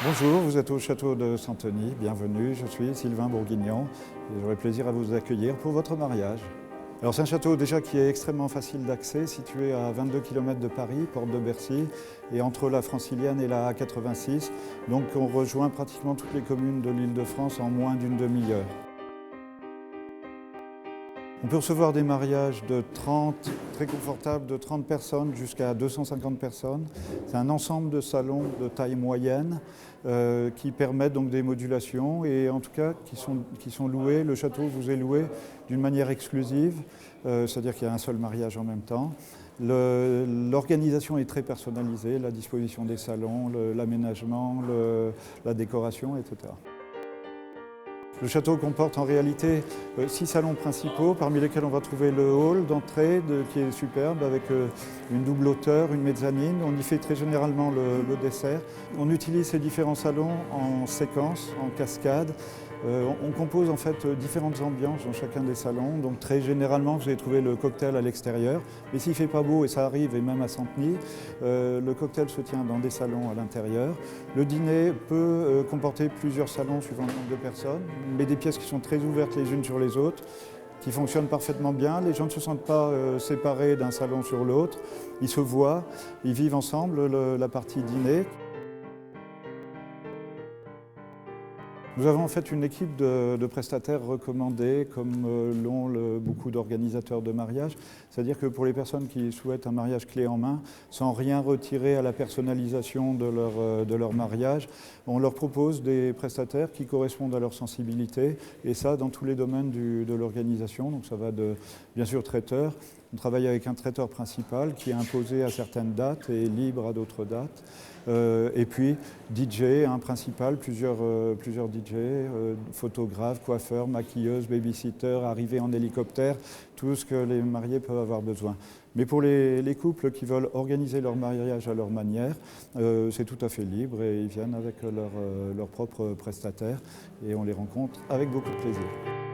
Bonjour, vous êtes au château de Santeny, bienvenue, je suis Sylvain Bourguignon et j'aurai plaisir à vous accueillir pour votre mariage. Alors c'est un château déjà qui est extrêmement facile d'accès, situé à 22 km de Paris, porte de Bercy, et entre la Francilienne et la A86, donc on rejoint pratiquement toutes les communes de l'Île-de-France en moins d'une demi-heure. On peut recevoir des mariages de 30, très confortables, de 30 personnes jusqu'à 250 personnes. C'est un ensemble de salons de taille moyenne qui permettent donc des modulations et en tout cas qui sont loués. Le château vous est loué d'une manière exclusive, c'est-à-dire qu'il y a un seul mariage en même temps. L'organisation est très personnalisée, la disposition des salons, l'aménagement, la décoration, etc. Le château comporte en réalité 6 salons principaux, parmi lesquels on va trouver le hall d'entrée qui est superbe avec une double hauteur, une mezzanine. On y fait très généralement le dessert. On utilise ces différents salons en séquence, en cascade. On compose en fait différentes ambiances dans chacun des salons. Donc très généralement, vous allez trouver le cocktail à l'extérieur. Mais s'il ne fait pas beau, et ça arrive, et même à Santeny, le cocktail se tient dans des salons à l'intérieur. Le dîner peut comporter plusieurs salons suivant le nombre de personnes, mais des pièces qui sont très ouvertes les unes sur les autres, qui fonctionnent parfaitement bien. Les gens ne se sentent pas séparés d'un salon sur l'autre. Ils se voient, ils vivent ensemble la partie dîner. Nous avons en fait une équipe de prestataires recommandés, comme l'ont beaucoup d'organisateurs de mariage. C'est-à-dire que pour les personnes qui souhaitent un mariage clé en main, sans rien retirer à la personnalisation de leur mariage, on leur propose des prestataires qui correspondent à leur sensibilité, et ça dans tous les domaines de l'organisation. Donc ça va de, bien sûr, traiteur. On travaille avec un traiteur principal qui est imposé à certaines dates et libre à d'autres dates. Et puis DJ, un principal, plusieurs DJ, photographes, coiffeurs, maquilleuses, babysitters, arrivées en hélicoptère, tout ce que les mariés peuvent avoir besoin. Mais pour les couples qui veulent organiser leur mariage à leur manière, c'est tout à fait libre et ils viennent avec leur propre prestataire et on les rencontre avec beaucoup de plaisir.